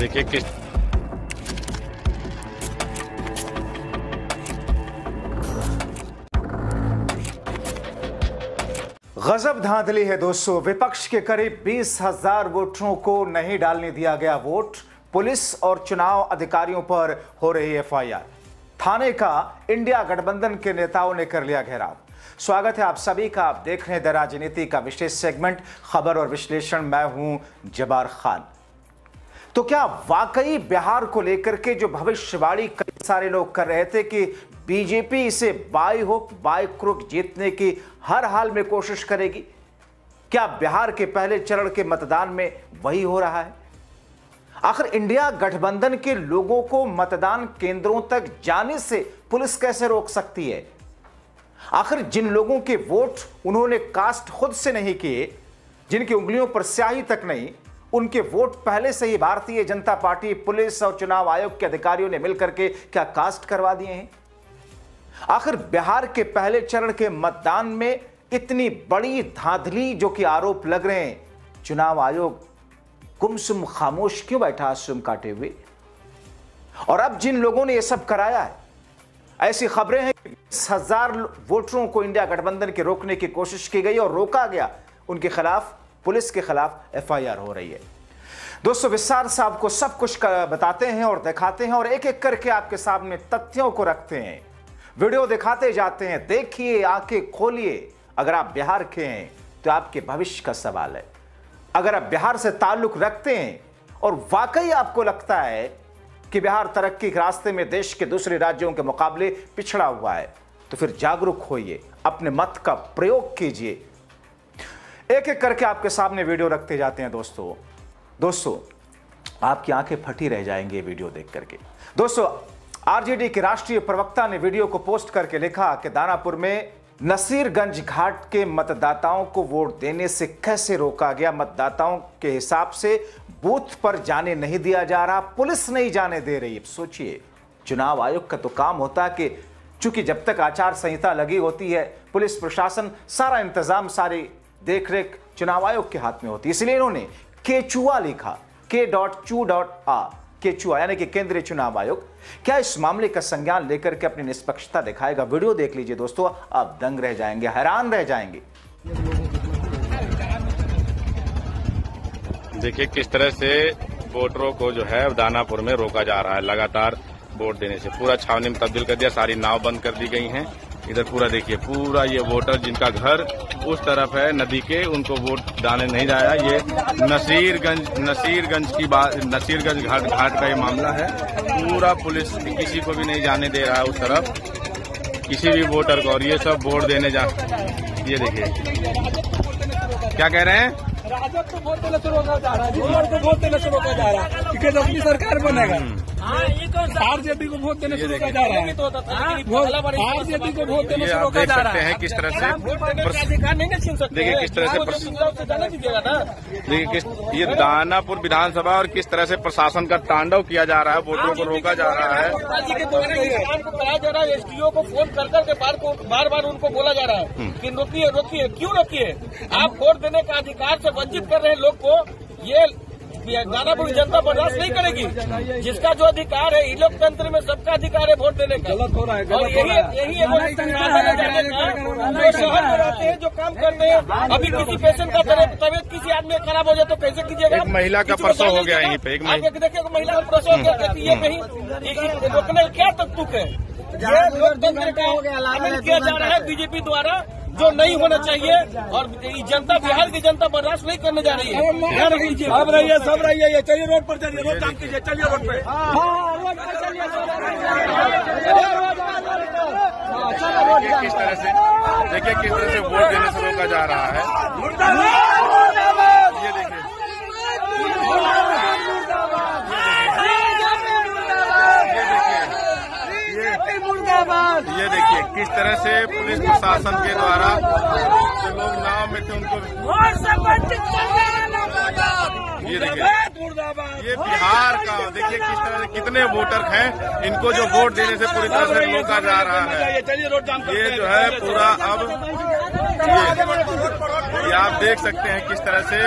देखिए किस गजब धांधली है दोस्तों। विपक्ष के करीब 20,000 वोटरों को नहीं डालने दिया गया वोट। पुलिस और चुनाव अधिकारियों पर हो रही एफआईआर। थाने का इंडिया गठबंधन के नेताओं ने कर लिया घेराव। स्वागत है आप सभी का। आप देख रहे हैं द राजनीति का विशेष सेगमेंट खबर और विश्लेषण। मैं हूं जबार खान। तो क्या वाकई बिहार को लेकर के जो भविष्यवाणी कई सारे लोग कर रहे थे कि बीजेपी इसे बाय हुक बाय क्रुक जीतने की हर हाल में कोशिश करेगी, क्या बिहार के पहले चरण के मतदान में वही हो रहा है? आखिर इंडिया गठबंधन के लोगों को मतदान केंद्रों तक जाने से पुलिस कैसे रोक सकती है? आखिर जिन लोगों के वोट उन्होंने कास्ट खुद से नहीं किए, जिनकी उंगलियों पर स्याही तक नहीं, उनके वोट पहले से ही भारतीय जनता पार्टी, पुलिस और चुनाव आयोग के अधिकारियों ने मिलकर के क्या कास्ट करवा दिए हैं? आखिर बिहार के पहले चरण के मतदान में इतनी बड़ी धांधली जो कि आरोप लग रहे हैं, चुनाव आयोग गुमसुम खामोश क्यों बैठा सुम काटे हुए? और अब जिन लोगों ने यह सब कराया है, ऐसी खबरें हैं कि 20,000 वोटरों को इंडिया गठबंधन के रोकने की कोशिश की गई और रोका गया। उनके खिलाफ, पुलिस के खिलाफ एफआईआर हो रही है। दोस्तों विस्तार से आपको सब कुछ बताते हैं और दिखाते हैं और एक एक करके आपके सामने तथ्यों को रखते हैं। वीडियो दिखाते जाते हैं। देखिए, आंखें खोलिए। अगर आप बिहार के हैं तो आपके भविष्य का सवाल है। अगर आप बिहार से ताल्लुक रखते हैं और वाकई आपको लगता है कि बिहार तरक्की के रास्ते में देश के दूसरे राज्यों के मुकाबले पिछड़ा हुआ है, तो फिर जागरूक होइए, अपने मत का प्रयोग कीजिए। एक एक करके आपके सामने वीडियो रखते जाते हैं। दोस्तों आपकी आंखें फटी रह जाएंगे वीडियो देख करके। दोस्तों आरजेडी के राष्ट्रीय प्रवक्ता ने वीडियो को पोस्ट करके लिखा कि दानापुर में नसीरगंज घाट के मतदाताओं को वोट देने से कैसे रोका गया। मतदाताओं के हिसाब से बूथ पर जाने नहीं दिया जा रहा, पुलिस नहीं जाने दे रही। सोचिए, चुनाव आयोग का तो काम होता है कि चूंकि जब तक आचार संहिता लगी होती है, पुलिस प्रशासन सारा इंतजाम, सारी देखरेख चुनाव आयोग के हाथ में होती है। इसलिए इन्होंने केचुआ लिखा, K.chu.a, केचुआ यानी कि केंद्रीय चुनाव आयोग। क्या इस मामले का संज्ञान लेकर के अपनी निष्पक्षता दिखाएगा? वीडियो देख लीजिए दोस्तों, आप दंग रह जाएंगे, हैरान रह जाएंगे। देखिए किस तरह से वोटरों को जो है दानापुर में रोका जा रहा है। लगातार वोट देने से पूरा छावनी में तब्दील कर दिया, सारी नाव बंद कर दी गई हैं। इधर पूरा देखिए, पूरा ये वोटर जिनका घर उस तरफ है नदी के, उनको वोट डालने नहीं जाया। ये नसीरगंज की बात, नसीरगंज घाट का ये मामला है। पूरा पुलिस किसी को भी नहीं जाने दे रहा है उस तरफ, किसी भी वोटर को। और ये सब वोट देने जा, ये देखिए क्या कह रहे हैं, राजद को वोट देने से रोका जा रहा है, वोट देने से रोका जा रहा है कि अपनी सरकार बनेगा। आरजेडी को वोट देने से रोका जा रहा है, आरजेडी को वोट देने से रोका जा रहा है। हैं किस तरह से अधिकार नहीं छीन सकते। देखिए किस तरह से देखिए ये दानापुर विधानसभा और किस तरह से प्रशासन का तांडव किया जा रहा है, वोटरों को रोका जा रहा है। कराया जा रहा है, एसडीओ को फोन कर करके बार बार उनको बोला जा रहा है कि रोकिए रोकिए। क्यों रोकिए? आप वोट देने का अधिकार से वंचित कर रहे हैं लोग को। ये दानापुर जनता बर्दाश्त नहीं करेगी। जिसका जो अधिकार है, लोकतंत्र में सबका अधिकार है वोट देने का। गलत हो रहा है, और यही जो शहर में रहते हैं, जो काम करते हैं। अभी किसी पेशेंट का तबियत किसी आदमी खराब हो जाए तो कैसे कीजिएगा? एक महिला का प्रसव हो गया यहीं पे, देखिए महिला का प्रसव हो गया। ये कहीं रोकने क्या तक है? ये लोकतंत्र का अमल किया जा रहा है बीजेपी द्वारा, जो नहीं होना चाहिए। और जनता, बिहार की जनता बर्दाश्त नहीं करने जा रही है। सब रहिए, चलिए रोड पर चलिए, रोड जाम कीजिए, चलिए रोड पे, रोड पर चलिए। किस तरह से देखिए, किस तरह से वोट देने से रोका जा रहा है। ये देखिए, ये देखिए किस तरह से पुलिस प्रशासन के द्वारा जो लोग नाव में थे उनको, ये देखिए, ये बिहार का देखिए किस तरह से कितने वोटर हैं, इनको जो वोट देने से पूरी तरह से रोका जा रहा है। ये जो है पूरा अब ये आप देख सकते हैं किस तरह से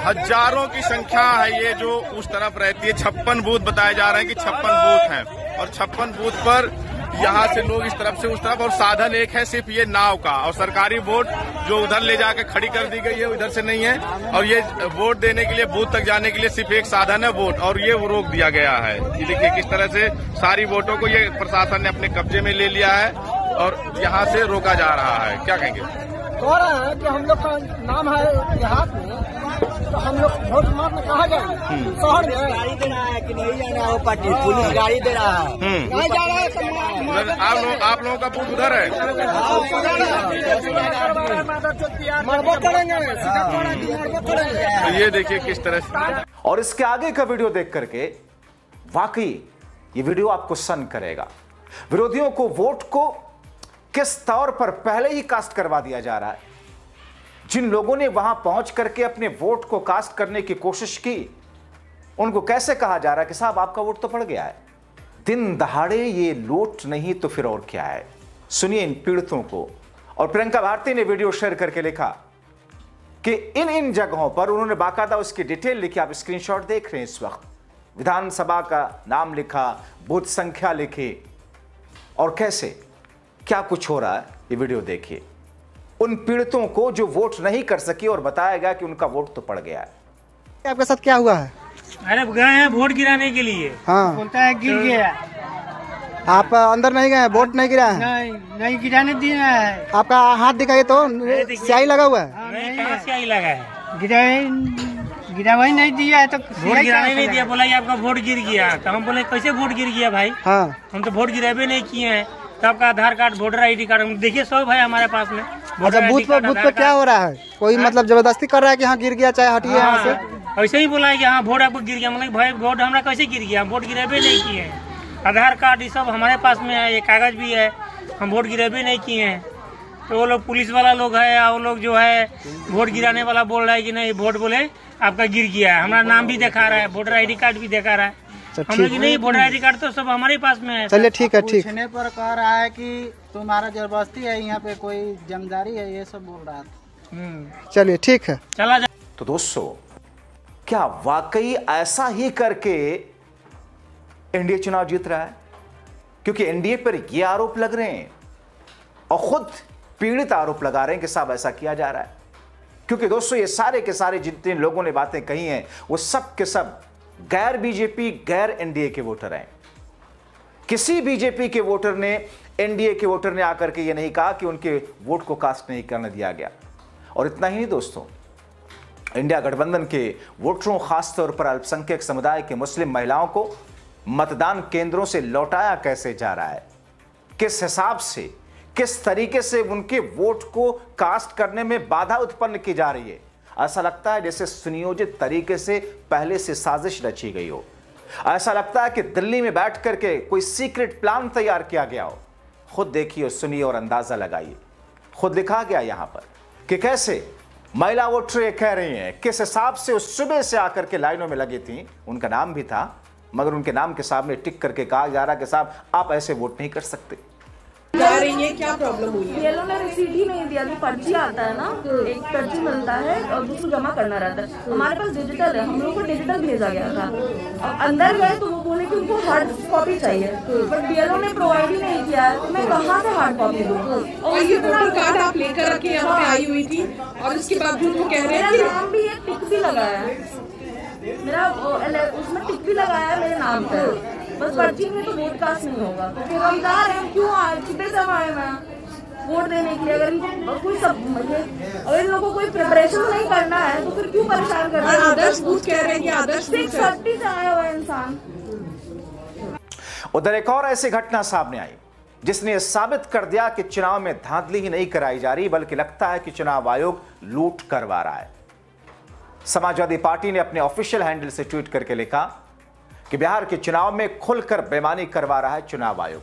हजारों की संख्या है ये जो उस तरफ रहती है। 56 बूथ बताए जा रहे हैं कि 56 बूथ हैं और 56 बूथ पर यहाँ से लोग इस तरफ से उस तरफ, और साधन एक है सिर्फ ये नाव का, और सरकारी वोट जो उधर ले जाके खड़ी कर दी गई है उधर से नहीं है, और ये वोट देने के लिए बूथ तक जाने के लिए सिर्फ एक साधन है वोट, और ये रोक दिया गया है। ये देखिए किस तरह से सारी वोटों को ये प्रशासन ने अपने कब्जे में ले लिया है और यहाँ से रोका जा रहा है। क्या कहेंगे? कह रहा है कि हम लोग का नाम है देहात में, तो हम लोग वोट मारने कहाँ जाए? शहर में गाड़ी दे रहा है कि नहीं जा रहा है? वो पार्टी पुलिस गाड़ी दे रहा है, नहीं जा रहा है। आप लोगों का बूथ उधर है, तो ये देखिए किस तरह से। और इसके आगे का वीडियो देख करके वाकई ये वीडियो आपको सन करेगा। विरोधियों को वोट को किस तौर पर पहले ही कास्ट करवा दिया जा रहा है। जिन लोगों ने वहां पहुंच करके अपने वोट को कास्ट करने की कोशिश की, उनको कैसे कहा जा रहा है कि साहब आपका वोट तो पड़ गया है। दिन दहाड़े ये लूट नहीं तो फिर और क्या है। सुनिए इन पीड़ितों को। और प्रियंका भारती ने वीडियो शेयर करके लिखा कि इन जगहों पर उन्होंने बाकायदा उसकी डिटेल लिखी। आप स्क्रीनशॉट देख रहे हैं इस वक्त। विधानसभा का नाम लिखा, बूथ संख्या लिखी, और कैसे क्या कुछ हो रहा है ये वीडियो देखिए। उन पीड़ितों को जो वोट नहीं कर सकी और बताया गया कि उनका वोट तो पड़ गया है। आपके साथ क्या हुआ है? अरे गए हैं वोट गिराने के लिए। हाँ, बोलता है गिर गया। आप अंदर नहीं गए, वोट नहीं गिरा है? नहीं गिराने दिया है। आपका हाथ दिखाइए तो, स्याही लगा हुआ है। नहीं, कहाँ स्याही लगा है? गिरा वही नहीं दिया है तो वोट गिराने नहीं दिया। बोला आपका वोट गिर गया, तो हम बोले कैसे वोट गिर गया भाई? हाँ, हम तो वोट गिराबे नहीं किए हैं। तो आपका आधार कार्ड, वोटर ID कार्ड देखिए सब है हमारे पास में। अच्छा, बूथ पर क्या हो रहा है? कोई मतलब जबरदस्ती कर रहा है कि हाँ गिर गया, चाहे हटिए यहाँ से? ऐसे ही बोला है कि हाँ वोट आपको गिर गया। मतलब भाई वोट हमारा कैसे गिर गया? हम वोट गिराबे नहीं किए हैं। आधार कार्ड ये सब हमारे पास में है, ये कागज भी है, हम वोट गिराबे नहीं किए हैं। तो वो लोग पुलिस वाला लोग है, वो लोग जो है वोट गिराने वाला बोल रहा है कि नहीं वोट बोले आपका गिर गया है। हमारा नाम भी दिखा रहा है, वोटर ID कार्ड भी दिखा रहा है। हम लोग नहीं, वोटर ID कार्ड तो सब हमारे पास में है। चलिए ठीक है, ठीक। पूछने पर कह रहा है कि तुम्हारा जबरदस्ती है, यहाँ पे कोई जमदारी है, ये सब बोल रहा था। चलिए ठीक है, चला जा। तो दोस्तों, क्या वाकई ऐसा ही करके एनडीए चुनाव जीत रहा है? क्योंकि एनडीए पर ये आरोप लग रहे हैं और खुद पीड़ित आरोप लगा रहे हैं कि साहब ऐसा किया जा रहा है। क्योंकि दोस्तों ये सारे के सारे जितने लोगों ने बातें कही हैं वो सब के सब गैर बीजेपी, गैर एनडीए के वोटर हैं। किसी बीजेपी के वोटर ने, एनडीए के वोटर ने आकर के ये नहीं कहा कि उनके वोट को कास्ट नहीं करने दिया गया। और इतना ही नहीं दोस्तों, इंडिया गठबंधन के वोटरों, खासतौर पर अल्पसंख्यक समुदाय के मुस्लिम महिलाओं को मतदान केंद्रों से लौटाया कैसे जा रहा है, किस हिसाब से, किस तरीके से उनके वोट को कास्ट करने में बाधा उत्पन्न की जा रही है। ऐसा लगता है जैसे सुनियोजित तरीके से पहले से साजिश रची गई हो। ऐसा लगता है कि दिल्ली में बैठ करके कोई सीक्रेट प्लान तैयार किया गया हो। खुद देखिए, सुनिए और अंदाजा लगाइए। खुद लिखा गया यहां पर कि कैसे महिला वोटर ये कह रही हैं, किस हिसाब से उस सुबह से आकर के लाइनों में लगी थी। उनका नाम भी था, मगर उनके नाम के सामने टिक करके कहा जा रहा कि साहब आप ऐसे वोट नहीं कर सकते। जा रही है, क्या प्रॉब्लम हुई है? येलो ने रिसीट ही नहीं दिया। जो पर्ची आता है ना, एक पर्ची मिलता है और उसको जमा करना रहता है। हमारे पास डिजिटल है, हम लोग को डिजिटल भेजा गया था। अब अंदर गए तो वो बोले कि उनको हार्ड कॉपी चाहिए, बट बीएलओ ने प्रोवाइड ही नहीं किया है। तो मैं कहाँ से हार्ड कॉपी दूँ? और ये वोटर कार्ड आप लेकर के यहाँ पे आई हुई थी और उसके बावजूद वो कह रहे हैं मेरा नाम भी एक टिक भी लगाया है, मेरा उसमें टिक भी लगाया है मेरे नाम पर, बस पर्ची में तो वोट कास्ट नहीं होगा। तो फिर हम जा रहे हैं, क्यों आए, सुबह से आए हैं वोट देने के लिए। अगर इनको कोई अगर इन लोगों को कोई प्रिपरेशन नहीं करना है तो फिर क्यों परेशान कर रहे हैं? आदर्श बूथ कह रहे हैं कि आदर्श 630 से आया हुआ इंसान। उधर एक और ऐसी घटना सामने आई जिसने साबित कर दिया कि चुनाव में धांधली ही नहीं कराई जा रही, बल्कि लगता है कि चुनाव आयोग लूट करवा रहा है। समाजवादी पार्टी ने अपने ऑफिशियल हैंडल से ट्वीट करके लिखा कि बिहार के चुनाव में खुलकर बेईमानी करवा रहा है चुनाव आयोग,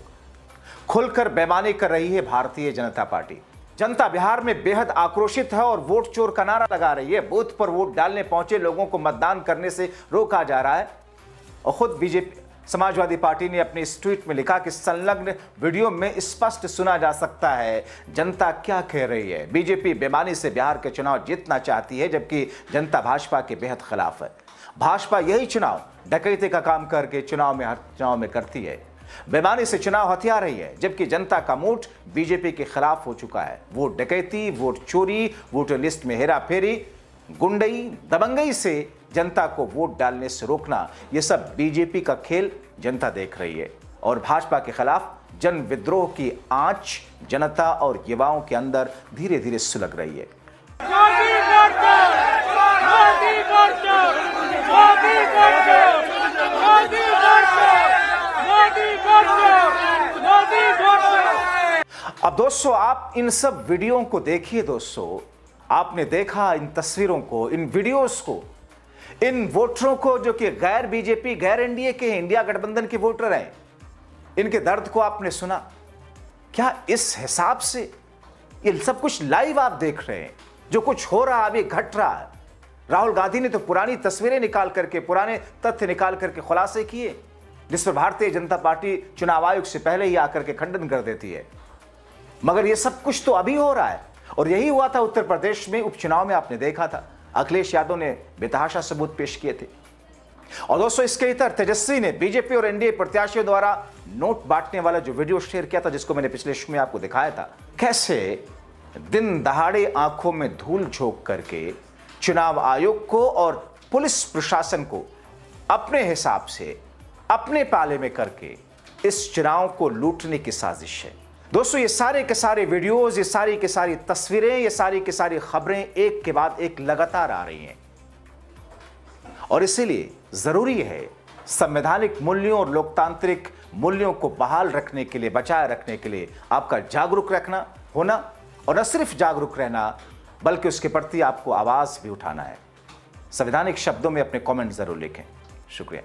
खुलकर बेईमानी कर रही है भारतीय जनता पार्टी। जनता बिहार में बेहद आक्रोशित है और वोट चोर का नारा लगा रही है। बूथ पर वोट डालने पहुंचे लोगों को मतदान करने से रोका जा रहा है और खुद बीजेपी समाजवादी पार्टी ने अपने इस ट्वीट में लिखा कि संलग्न वीडियो में स्पष्ट सुना जा सकता है जनता क्या कह रही है। बीजेपी बेईमानी से बिहार के चुनाव जीतना चाहती है, जबकि जनता भाजपा के बेहद खिलाफ है। भाजपा यही चुनाव डकैती का काम करके चुनाव में करती है, बेईमानी से चुनाव हथिया रही है, जबकि जनता का मूड बीजेपी के खिलाफ हो चुका है। वोट डकैती, वोट चोरी, वोटर लिस्ट में हेरा फेरी, गुंडई, दबंगई से जनता को वोट डालने से रोकना, यह सब बीजेपी का खेल जनता देख रही है। और भाजपा के खिलाफ जन विद्रोह की आंच जनता और युवाओं के अंदर धीरे धीरे सुलग रही है। अब दोस्तों, आप इन सब वीडियो को देखिए। दोस्तों, आपने देखा इन तस्वीरों को, इन वीडियोस को, इन वोटरों को जो कि गैर बीजेपी, गैर एनडीए के, इंडिया गठबंधन के वोटर हैं, इनके दर्द को आपने सुना। क्या इस हिसाब से ये सब कुछ लाइव आप देख रहे हैं? जो कुछ हो रहा है, अभी घट रहा है। राहुल गांधी ने तो पुरानी तस्वीरें निकाल करके, पुराने तथ्य निकाल करके खुलासे किए, जिस पर भारतीय जनता पार्टी चुनाव आयोग से पहले ही आकर के खंडन कर देती है। मगर ये सब कुछ तो अभी हो रहा है, और यही हुआ था उत्तर प्रदेश में उपचुनाव में। आपने देखा था अखिलेश यादव ने बेतहाशा सबूत पेश किए थे। और दोस्तों, इसके इतर तेजस्वी ने बीजेपी और एनडीए प्रत्याशियों द्वारा नोट बांटने वाला जो वीडियो शेयर किया था, जिसको मैंने पिछले शो में आपको दिखाया था, कैसे दिन दहाड़े आंखों में धूल झोंक करके चुनाव आयोग को और पुलिस प्रशासन को अपने हिसाब से, अपने पाले में करके इस चुनाव को लूटने की साजिश है। दोस्तों, ये सारे के सारे वीडियोस, ये सारी की सारी तस्वीरें, ये सारी की सारी खबरें एक के बाद एक लगातार आ रही हैं, और इसीलिए जरूरी है संवैधानिक मूल्यों और लोकतांत्रिक मूल्यों को बहाल रखने के लिए, बचाए रखने के लिए आपका जागरूक रखना होना, और न सिर्फ जागरूक रहना बल्कि उसके प्रति आपको आवाज भी उठाना है। संवैधानिक शब्दों में अपने कमेंट जरूर लिखें। शुक्रिया।